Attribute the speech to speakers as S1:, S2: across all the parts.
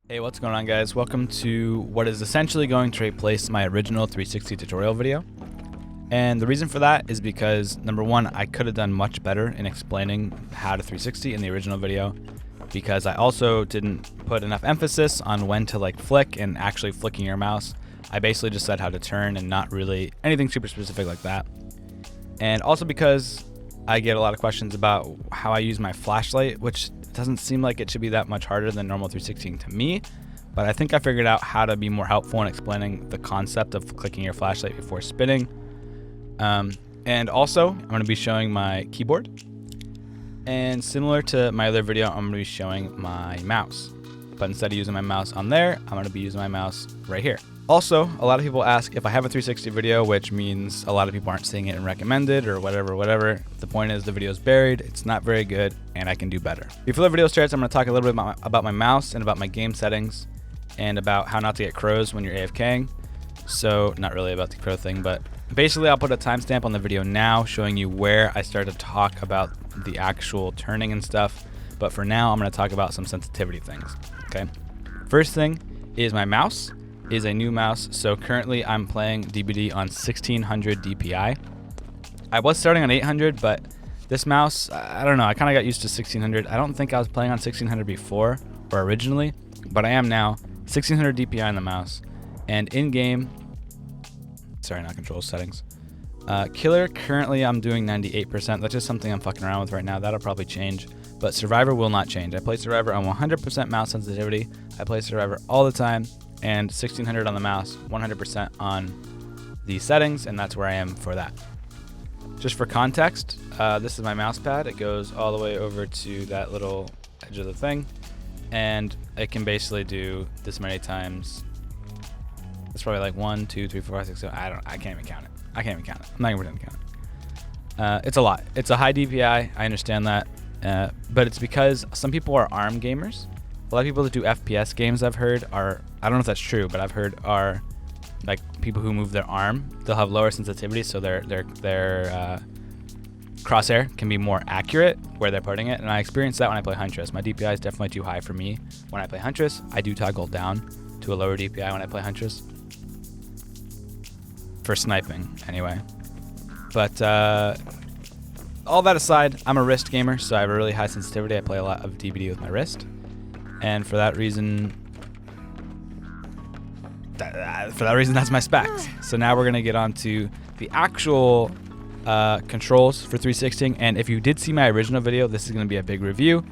S1: Hey, what's going on, guys? Welcome to what is essentially going to replace my original 360 tutorial video. And the reason for that is because, number one, I could have done much better in explaining how to 360 in the original video, because I also didn't put enough emphasis on when to flick and actually flicking your mouse. I basically just said how to turn and not really anything super specific like that. And also because I get a lot of questions about how I use my flashlight, which doesn't seem like it should be that much harder than normal 360 to me, but I think I figured out how to be more helpful in explaining the concept of clicking your flashlight before spinning. And also, I'm going to be showing my keyboard. And similar to my other video, I'm going to be showing my mouse. But instead of using my mouse on there, I'm going to be using my mouse right here. Also, a lot of people ask if I have a 360 video, which means a lot of people aren't seeing it in recommended or whatever. The point is the video is buried, it's not very good, and I can do better. Before the video starts, I'm going to talk a little bit about my mouse and about my game settings and about how not to get crows when you're AFKing. So, not really about the crow thing, but basically I'll put a timestamp on the video now showing you where I start to talk about the actual turning and stuff. But for now, I'm going to talk about some sensitivity things, okay? First thing is my mouse is a new mouse. So currently I'm playing DBD on 1600 DPI. I was starting on 800, but this mouse, I don't know, I kind of got used to 1600. I don't think I was playing on 1600 before or originally, but I am now. 1600 DPI on the mouse. And in game, sorry, not control settings. Killer, currently I'm doing 98%. That's just something I'm fucking around with right now. That'll probably change, but Survivor will not change. I play Survivor on 100% mouse sensitivity. I play Survivor all the time, and 1600 on the mouse, 100% on the settings, and that's where I am for that. Just for context, this is my mouse pad. It goes all the way over to that little edge of the thing, and it can basically do this many times. It's probably like 1, 2, 3, 4, 5, 6, 7. I can't even count it. I'm not even pretending to count it. It's a lot. It's a high DPI. I understand that, but it's because some people are ARM gamers. A lot of people that do FPS games, I've heard, are, I don't know if that's true, but I've heard are like people who move their arm. They'll have lower sensitivity, so their crosshair can be more accurate where they're putting it. And I experienced that when I play Huntress. My DPI is definitely too high for me when I play Huntress. I do toggle down to a lower DPI when I play Huntress. For sniping, anyway. But all that aside, I'm a wrist gamer, so I have a really high sensitivity. I play a lot of DBD with my wrist. And for that reason, that's my specs. So now we're gonna get on to the actual controls for 360. And if you did see my original video, this is gonna be a big review.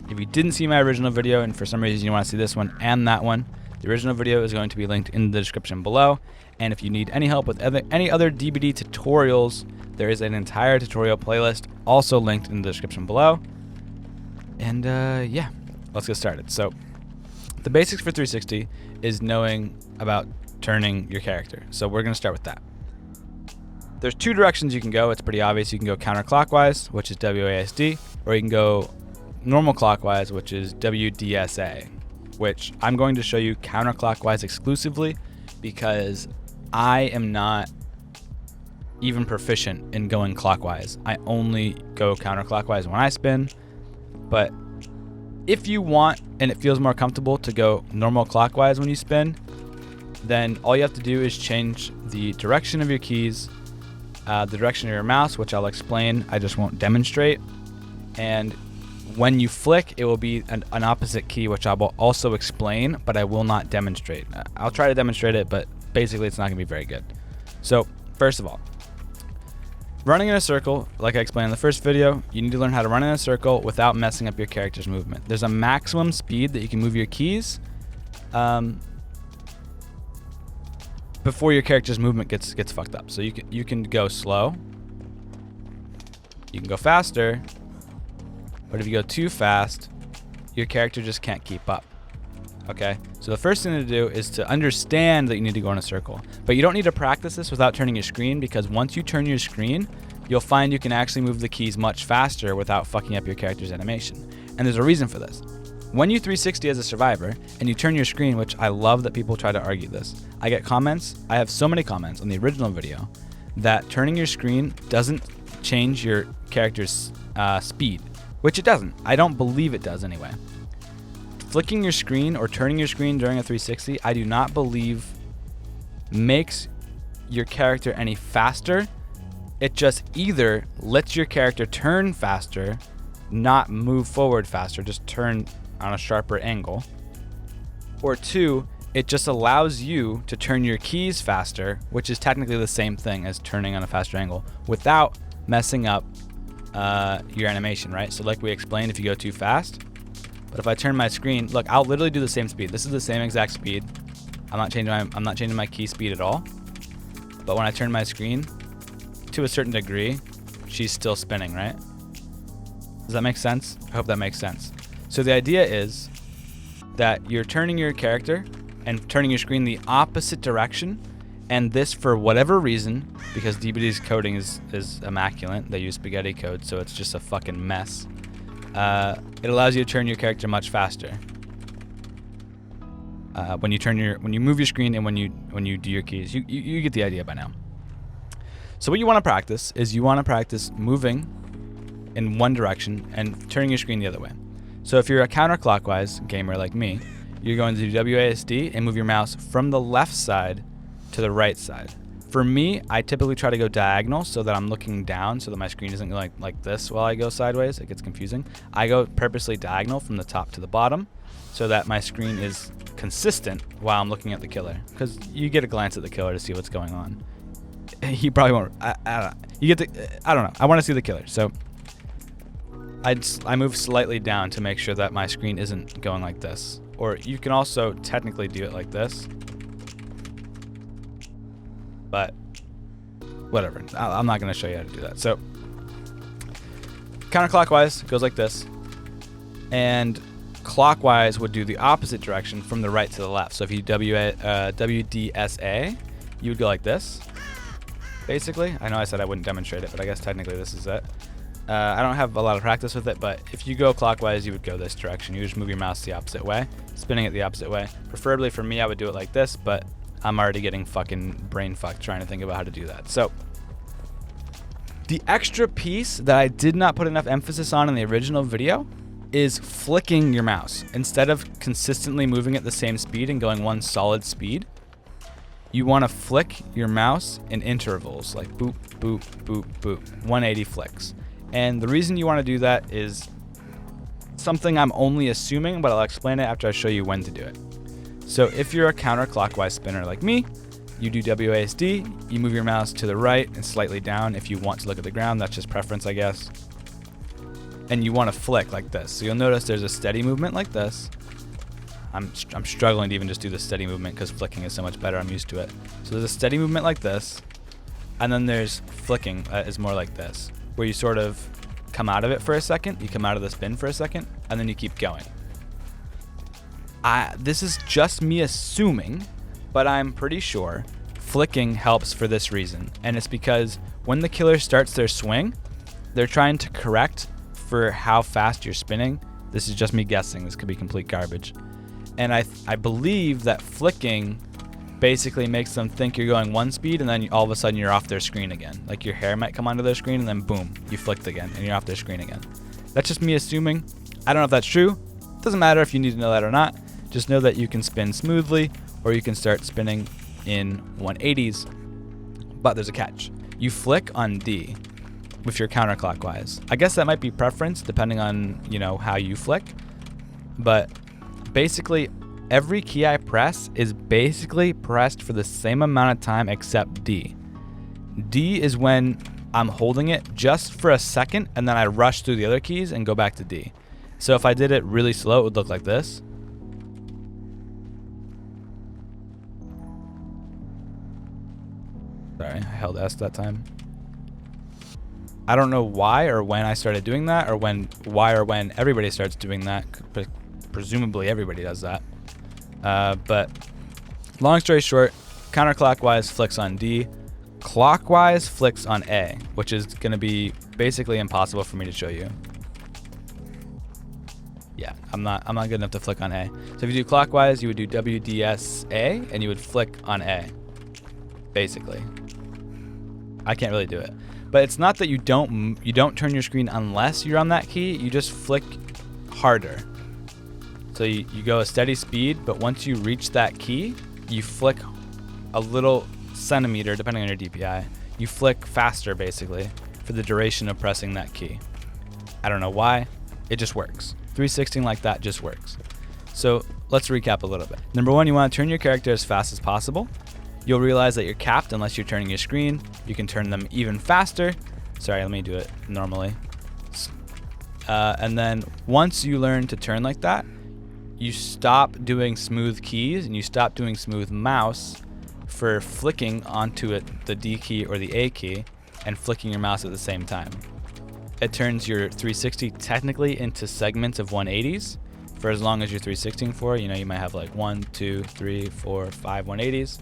S1: If you didn't see my original video and for some reason you wanna see this one and that one, the original video is going to be linked in the description below. And if you need any help with any other DBD tutorials, there is an entire tutorial playlist also linked in the description below. And yeah. Let's get started. So the basics for 360 is knowing about turning your character. So we're going to start with that. There's two directions you can go. It's pretty obvious. You can go counterclockwise, which is WASD, or you can go normal clockwise, which is WDSA, which I'm going to show you counterclockwise exclusively because I am not even proficient in going clockwise. I only go counterclockwise when I spin, but if you want and it feels more comfortable to go normal clockwise when you spin, then all you have to do is change the direction of your keys, the direction of your mouse, which I'll explain, I just won't demonstrate. And when you flick, it will be an opposite key, which I will also explain, but I will not demonstrate. I'll try to demonstrate it, but basically it's not gonna be very good. So first of all, running in a circle, like I explained in the first video, you need to learn how to run in a circle without messing up your character's movement. There's a maximum speed that you can move your keys before your character's movement gets fucked up. So you can go slow, you can go faster, but if you go too fast, your character just can't keep up. Okay, so the first thing to do is to understand that you need to go in a circle. But you don't need to practice this without turning your screen, because once you turn your screen, you'll find you can actually move the keys much faster without fucking up your character's animation. And there's a reason for this. When you 360 as a survivor and you turn your screen, which I love that people try to argue this, I get comments, I have so many comments on the original video that turning your screen doesn't change your character's speed, which it doesn't. I don't believe it does anyway. flicking your screen or turning your screen during a 360, I do not believe makes your character any faster. It just either lets your character turn faster, not move forward faster, just turn on a sharper angle. Or two, it just allows you to turn your keys faster, which is technically the same thing as turning on a faster angle, without messing up your animation, right? So like we explained, if you go too fast, but if I turn my screen, look, I'll literally do the same speed. This is the same exact speed. I'm not changing my key speed at all. But when I turn my screen, to a certain degree, she's still spinning, right? Does that make sense? I hope that makes sense. So the idea is that you're turning your character and turning your screen the opposite direction, and this, for whatever reason, because DBD's coding is immaculate, they use spaghetti code, so it's just a fucking mess. It allows you to turn your character much faster when you move your screen and when you do your keys. You get the idea by now. So what you want to practice is you want to practice moving in one direction and turning your screen the other way. So if you're a counterclockwise gamer like me, you're going to do WASD and move your mouse from the left side to the right side. For me, I typically try to go diagonal so that I'm looking down so that my screen isn't going like this while I go sideways. It gets confusing. I go purposely diagonal from the top to the bottom so that my screen is consistent while I'm looking at the killer, because you get a glance at the killer to see what's going on. He probably won't. I don't know. I don't know. I want to see the killer, so I move slightly down to make sure that my screen isn't going like this. Or you can also technically do it like this, but whatever. I'm not going to show you how to do that. So counterclockwise goes like this, and clockwise would do the opposite direction from the right to the left. So if you WDSA, you would go like this, basically. I know I said I wouldn't demonstrate it, but I guess technically this is it. I don't have a lot of practice with it, but if you go clockwise, you would go this direction. You just move your mouse the opposite way, spinning it the opposite way. Preferably for me, I would do it like this, but I'm already getting fucking brain fucked trying to think about how to do that. So the extra piece that I did not put enough emphasis on in the original video is flicking your mouse. Instead of consistently moving at the same speed and going one solid speed, you want to flick your mouse in intervals, like boop, boop, boop, boop, 180 flicks. And the reason you want to do that is something I'm only assuming, but I'll explain it after I show you when to do it. So if you're a counterclockwise spinner like me, you do WASD, you move your mouse to the right and slightly down if you want to look at the ground. That's just preference, I guess. And you want to flick like this. So you'll notice there's a steady movement like this. I'm struggling to even just do the steady movement because flicking is so much better. I'm used to it. So there's a steady movement like this, and then there's flicking is more like this, where you sort of come out of it for a second, you come out of the spin for a second, and then you keep going. This is just me assuming, but I'm pretty sure flicking helps for this reason. And it's because when the killer starts their swing, they're trying to correct for how fast you're spinning. This is just me guessing. This could be complete garbage. And I believe that flicking basically makes them think you're going one speed, and then all of a sudden you're off their screen again. Like your hair might come onto their screen, and then boom, you flicked again, and you're off their screen again. That's just me assuming. I don't know if that's true. Doesn't matter if you need to know that or not. Just know that you can spin smoothly, or you can start spinning in 180s. But there's a catch. You flick on D with your counterclockwise. I guess that might be preference depending on, how you flick. But basically, every key I press is basically pressed for the same amount of time except D. D is when I'm holding it just for a second, and then I rush through the other keys and go back to D. So if I did it really slow, it would look like this. Sorry, I held S that time. I don't know why or when I started doing that, or why or when everybody starts doing that. Presumably everybody does that. But long story short, counterclockwise flicks on D, clockwise flicks on A, which is going to be basically impossible for me to show you. Yeah, I'm not good enough to flick on A. So if you do clockwise, you would do WDSA, and you would flick on A, basically. I can't really do it. But it's not that you don't turn your screen unless you're on that key. You just flick harder. So So you go a steady speed, but once you reach that key, you flick a little centimeter, depending on your DPI. You flick faster, basically, for the duration of pressing that key. I don't know why. It just works. 360 like that just works. So let's recap a little bit. Number one, you want to turn your character as fast as possible. You'll realize that you're capped unless you're turning your screen. You can turn them even faster. Sorry, let me do it normally. And then once you learn to turn like that, you stop doing smooth keys and you stop doing smooth mouse for flicking onto it, the D key or the A key, and flicking your mouse at the same time. It turns your 360 technically into segments of 180s for as long as you're 360ing for. You know, you might have like 1, 2, 3, 4, 5 180s.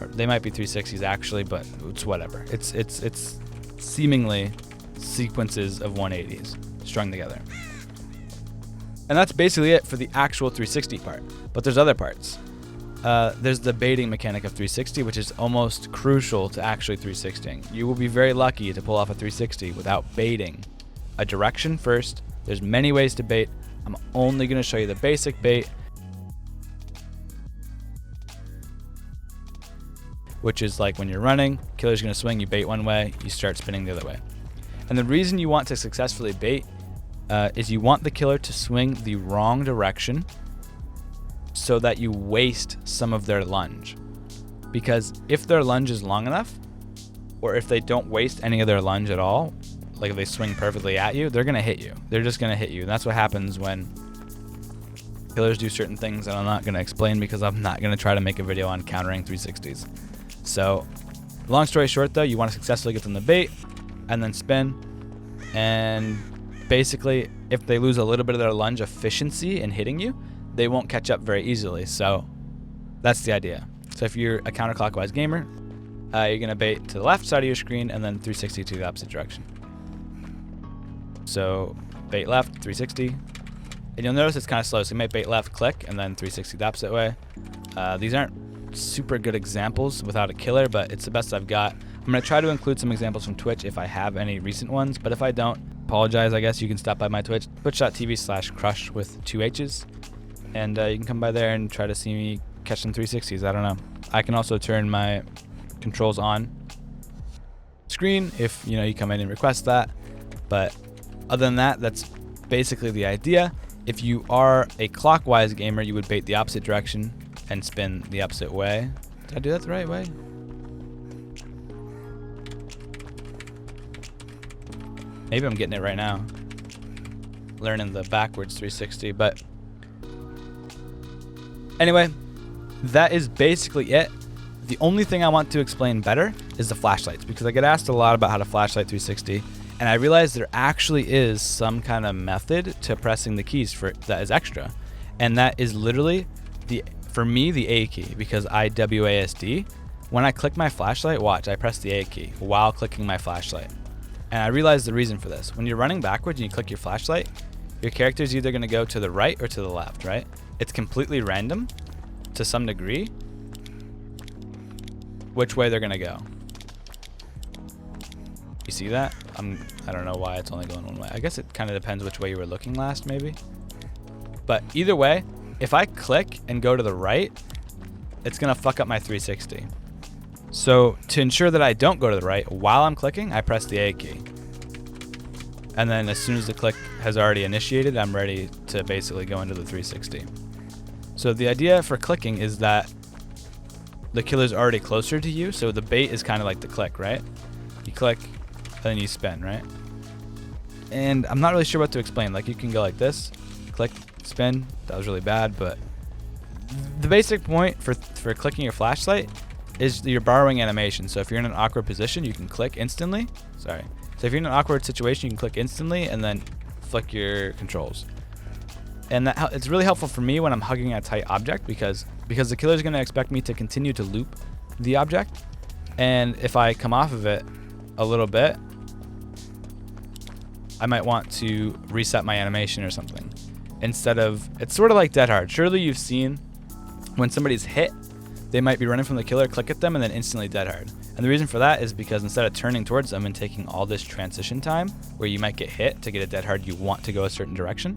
S1: Or they might be 360s actually, but it's whatever. It's seemingly sequences of 180s strung together. And that's basically it for the actual 360 part. But there's other parts. There's the baiting mechanic of 360, which is almost crucial to actually 360ing. You will be very lucky to pull off a 360 without baiting a direction first. There's many ways to bait. I'm only going to show you the basic bait, which is like when you're running, killer's going to swing, you bait one way, you start spinning the other way. And the reason you want to successfully bait is you want the killer to swing the wrong direction so that you waste some of their lunge. Because if their lunge is long enough, or if they don't waste any of their lunge at all, like if they swing perfectly at you, they're gonna hit you. They're just gonna hit you. And that's what happens when killers do certain things that I'm not gonna explain because I'm not gonna try to make a video on countering 360s. So, long story short though, you wanna successfully get them to bait and then spin. And basically, if they lose a little bit of their lunge efficiency in hitting you, they won't catch up very easily. So that's the idea. So if you're a counterclockwise gamer, you're gonna bait to the left side of your screen and then 360 to the opposite direction. So bait left, 360. And you'll notice it's kind of slow. So you might bait left, click, and then 360 the opposite way. These aren't super good examples without a killer, but it's the best I've got. I'm gonna try to include some examples from Twitch if I have any recent ones, but if I don't, apologize, I guess. You can stop by my Twitch, twitch.tv/crush with 2 H's. And you can come by there and try to see me catch some 360s. I don't know. I can also turn my controls on screen if you come in and request that. But other than that, that's basically the idea. If you are a clockwise gamer, you would bait the opposite direction and spin the opposite way. Did I do that the right way? Maybe I'm getting it right now. Learning the backwards 360, but anyway, that is basically it. The only thing I want to explain better is the flashlights, because I get asked a lot about how to flashlight 360, and I realized there actually is some kind of method to pressing the keys that is extra, and that is literally for me the A key, because I WASD. When I click my flashlight, watch, I press the A key while clicking my flashlight, and I realized the reason for this. When you're running backwards and you click your flashlight, your character is either going to go to the right or to the left, right? It's completely random to some degree which way they're gonna go. You see that? I don't know why it's only going one way. I guess it kind of depends which way you were looking last, maybe. But either way, if I click and go to the right, it's gonna fuck up my 360. So to ensure that I don't go to the right while I'm clicking, I press the A key. And then as soon as the click has already initiated, I'm ready to basically go into the 360. So the idea for clicking is that the killer's already closer to you, so the bait is kind of like the click, right? You click, and then you spin, right? And I'm not really sure what to explain. Like, you can go like this, click, spin. That was really bad, but the basic point for clicking your flashlight is you're borrowing animation. So if you're in an awkward position, you can click instantly. Sorry. So if you're in an awkward situation, you can click instantly and then flick your controls. And it's really helpful for me when I'm hugging a tight object because the killer is going to expect me to continue to loop the object. And if I come off of it a little bit, I might want to reset my animation or something. Instead of, it's sort of like Dead Hard. Surely you've seen when somebody's hit, they might be running from the killer, click at them, and then instantly Dead Hard. And the reason for that is because instead of turning towards them and taking all this transition time where you might get hit to get a Dead Hard, you want to go a certain direction.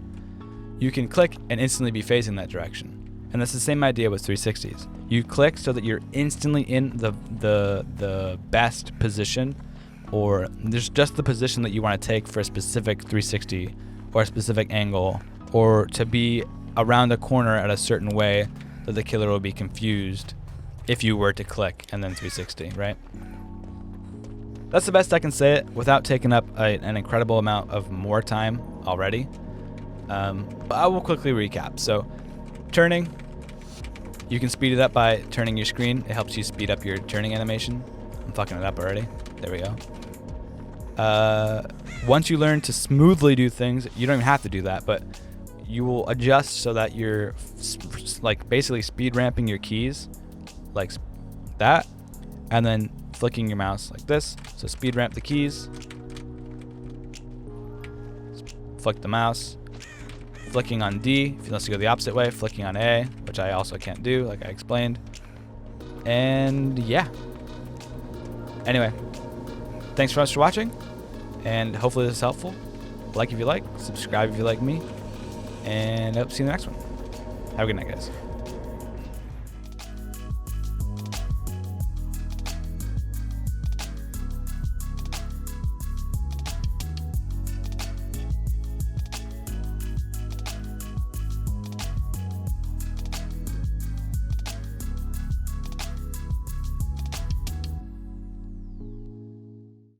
S1: you can click and instantly be facing that direction. And that's the same idea with 360s. You click so that you're instantly in the best position, or there's just the position that you want to take for a specific 360 or a specific angle, or to be around a corner at a certain way that the killer will be confused if you were to click and then 360, right? That's the best I can say it without taking up an incredible amount of more time already. But I will quickly recap. So turning, you can speed it up by turning your screen. It helps you speed up your turning animation. I'm fucking it up already. There we go. Once you learn to smoothly do things, you don't even have to do that, but you will adjust so that you're like basically speed ramping your keys like that, and then flicking your mouse like this. So speed ramp the keys, flick the mouse, flicking on D if you want to go the opposite way, flicking on A, which I also can't do like I explained. And yeah. Anyway, thanks so much for watching, and hopefully this is helpful. Like if you like, subscribe if you like me, and I hope to see you in the next one. Have a good night, guys.